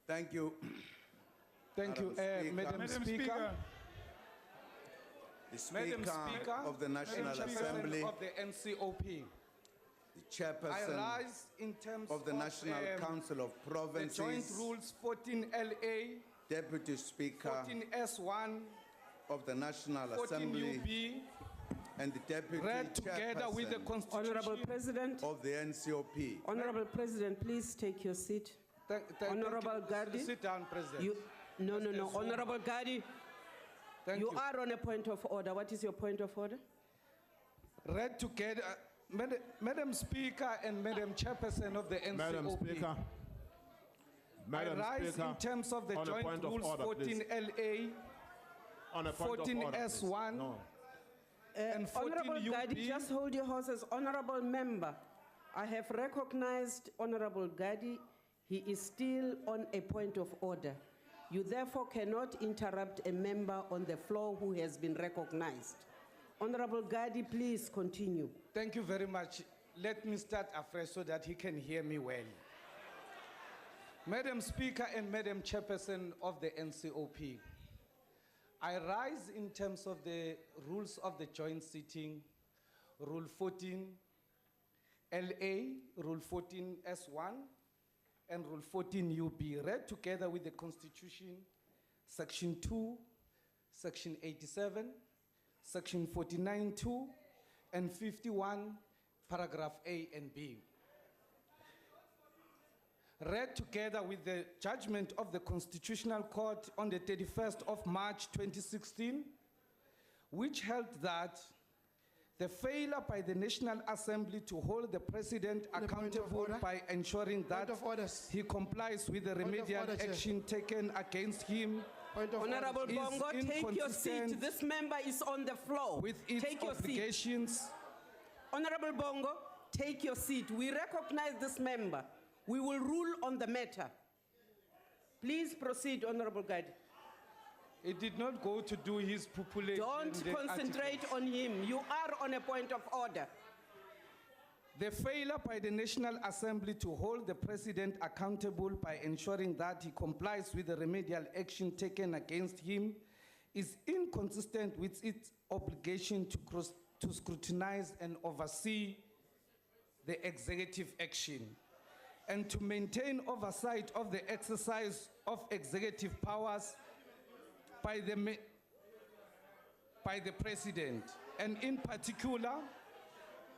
Thank you. Thank you, Madam Speaker. The Madam Speaker Speaker of the National Madam Assembly, of the NCOP. the I Chairperson rise in terms of the National Council of the Joint Provinces, Rules 14LA, Deputy Speaker 14S1, of the National Assembly, 14UB, and the Deputy read together with the Chairperson Constitution. Honorable President, of the NCOP. Honorable President, please take your seat. Honorable Gadi. Sit down, President. No. Honorable Gadi, Thank you are on a point of order. What is your point of order? Read together, Madam Speaker and Madam Chairperson of the NCOP. Madam Speaker. Madam I rise Speaker, in terms of the on a Joint point of Rules order, please. 14LA, On a point of order, please. 14S1, No. and 14 Honorable Gadi, UB. just hold your horses. Honorable member, I have recognized Honorable Gadi. He is still on a point of order. You therefore cannot interrupt a member on the floor who has been recognized. Honorable Gadi, please continue. Thank you very much. Let me start afresh so that he can hear me well. Madam Speaker and Madam Chairperson of the NCOP, I rise in terms of the rules of the joint sitting, Rule 14LA, Rule 14S1, and Rule 14UB, read together with the Constitution, Section 2, Section 87, Section 49(2), and 51, Paragraph A and B. Read together with the judgment of the Constitutional Court on the 31st of March 2016, which held that the failure by the National Assembly to hold the President On a point of accountable order. by ensuring that Point of orders. he complies with the remedial order, Chair. action taken against him Point of Honorable order. Is Bongo, take your seat. inconsistent This member is on the floor. with its Take your seat. obligations. Honorable Bongo, take your seat. We recognize this member. We will rule on the matter. Please proceed, Honorable Gadi. It did not go to do his population. Don't concentrate on him. You are on a point of order. The failure by the National Assembly to hold the President accountable by ensuring that he complies with the remedial action taken against him is inconsistent with its obligation to scrutinize and oversee the executive action and to maintain oversight of the exercise of executive powers by the President, and in particular,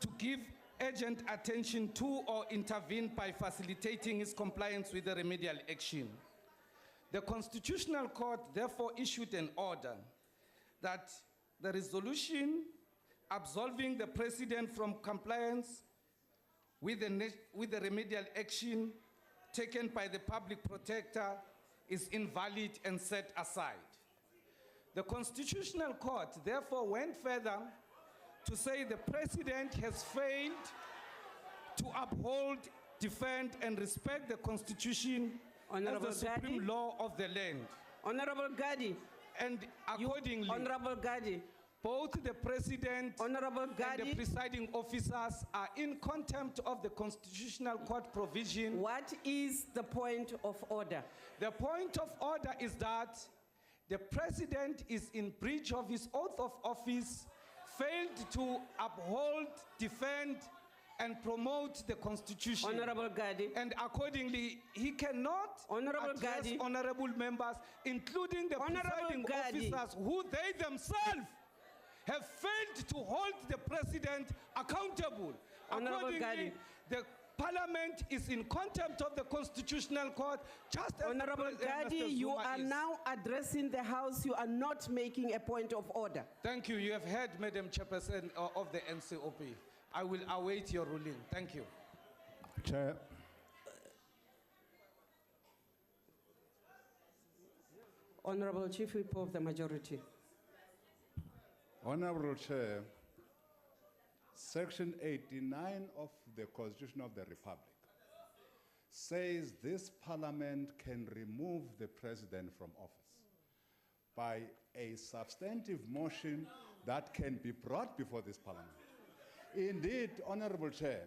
to give urgent attention to or intervene by facilitating his compliance with the remedial action. The Constitutional Court therefore issued an order that the resolution absolving the President from compliance with the remedial action taken by the Public Protector is invalid and set aside. The Constitutional Court therefore went further to say the President has failed to uphold, defend, and respect the Constitution Honorable as the supreme Gadi. law of the land. Honorable Gadi. And accordingly, Honorable Gadi. both the President Honorable and the Gadi. presiding officers are in contempt of the Constitutional Court provision. What is the point of order? The point of order is that the President is in breach of his oath of office, failed to uphold, defend, and promote the Constitution. Honorable Gadi. And accordingly, he cannot Honorable address Gadi. honorable members, including the Honorable presiding Gadi. officers, who they themselves have failed to hold the President accountable. Honorable Accordingly, Gadi. the Parliament is in contempt of the Constitutional Court, just as Honorable Gadi, Mr. you Zuma are is. now addressing the House. You are not making a point of order. Thank you. You have heard, Madam Chairperson of the NCOP. I will await your ruling. Thank you. Chair. Honorable Chief Whip of the Majority. Honorable Chair, Section 89 of the Constitution of the Republic says this Parliament can remove the President from office by a substantive motion that can be brought before this Parliament. Indeed, Honorable Chair,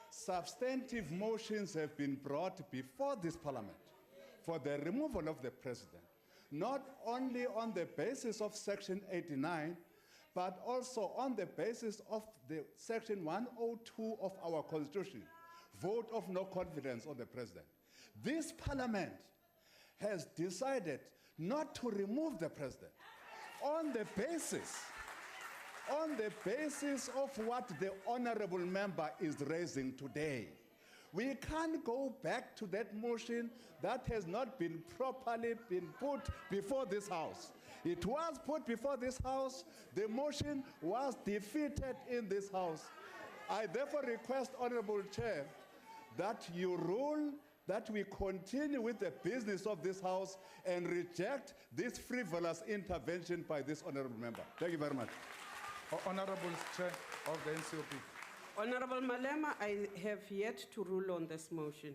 substantive motions have been brought before this Parliament for the removal of the president, not only on the basis of Section 89, but also on the basis of the Section 102 of our Constitution, vote of no confidence on the president. This parliament has decided not to remove the president on the basis of what the honorable member is raising today. We can't go back to that motion that has not been properly put before this House. It was put before this House. The motion was defeated in this House. I therefore request, Honorable Chair, that you rule that we continue with the business of this House and reject this frivolous intervention by this honorable member. Thank you very much. Honorable Chair of the NCOP. Honorable Malema, I have yet to rule on this motion.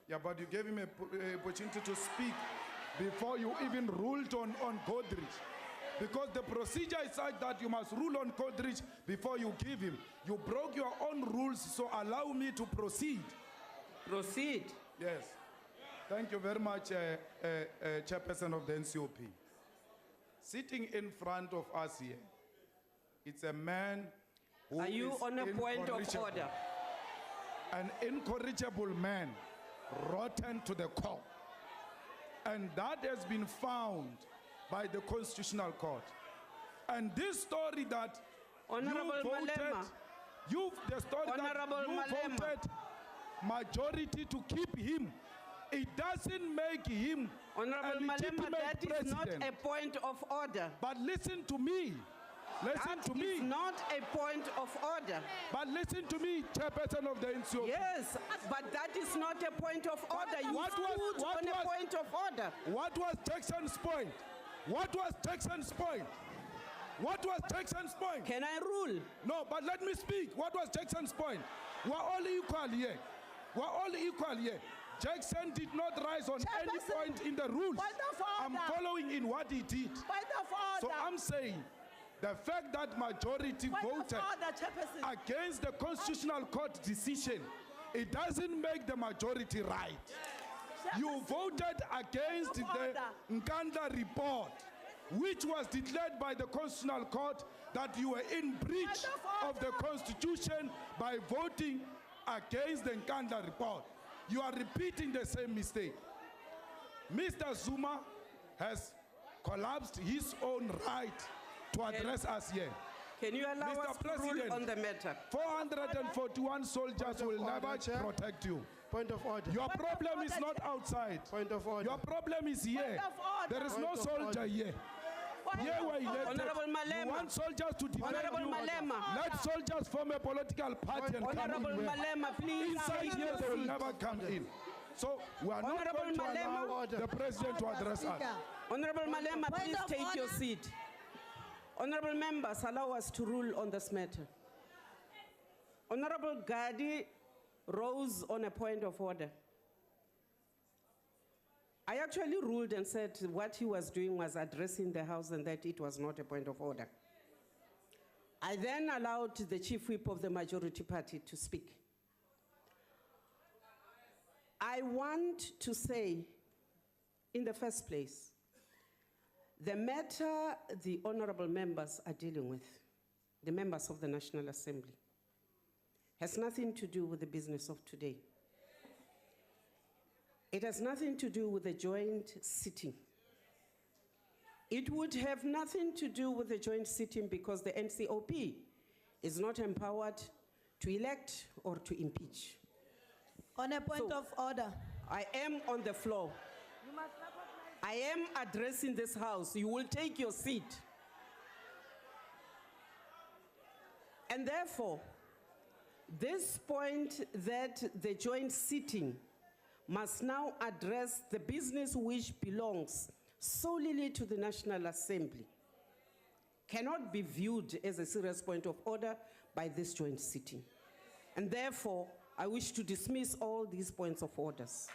Yeah, but you gave him an opportunity to speak before you even ruled on Godrich. Because the procedure is such that you must rule on Godrich before you give him. You broke your own rules, so allow me to proceed. Proceed. Yes. Thank you very much, Chairperson of the NCOP. Sitting in front of us here, it's a man who Are you is on a point of incorrigible. order? An incorrigible man, rotten to the core. And that has been found by the Constitutional Court. And this story that Honorable you voted, Malema. the story Honorable that you Malema. voted majority to keep him, it doesn't make him Honorable a Malema, legitimate that is president. not a point of order. But listen to me. Listen to That is me. not a point of order. But listen to me, Chairperson of the NCOP. Yes, but that is not a point of order. You What stood on a was- point of order. What was Jackson's point? What was Jackson's point? What was Jackson's point? Can I rule? No, but let me speak. What was Jackson's point? We're all equal here. We're all equal here. Jackson did not rise on any Chairperson, point in the rules. point of I'm order. following in what he did. Point of order. So I'm saying the fact that majority Point of voted order, Chairperson. against the Constitutional Court decision, it doesn't make the majority right. You voted against Point of the order. Nkanda report, which was declared by the Constitutional Court that you were in breach of the Constitution by voting against the Nkanda report. You are repeating the same mistake. Mr. Zuma has collapsed his own right to address us here. Can you allow Mr. us to rule President, on the matter? 441 soldiers will never Chair. protect you. Point of order. Your Point of problem is order, not outside. Point of order. Your problem is here. Point of order. There is no Point of soldier order. here. Point Here of we're order. elected. Honorable Malema. You want soldiers to defend Honorable you. Malema. Let soldiers form a political party and come Honorable in here. Malema, please Inside take here, your they will seat. never come in. So we are not Honorable going to Malema. allow the president to address us. Honorable Malema, Point please of take your order. seat. Honorable members, allow us to rule on this matter. Honorable Gadi rose on a point of order. I actually ruled and said what he was doing was addressing the House and that it was not a point of order. I then allowed the chief whip of the majority party to speak. I want to say, in the first place, the matter the honorable members are dealing with, the members of the National Assembly, has nothing to do with the business of today. It has nothing to do with the joint sitting. It would have nothing to do with the joint sitting because the NCOP is not empowered to elect or to impeach. On a point So- of order. I am on the floor. You must recognize. I am addressing this House. You will take your seat. And therefore, this point that the joint sitting must now address the business which belongs solely to the National Assembly cannot be viewed as a serious point of order by this joint sitting. And therefore, I wish to dismiss all these points of orders.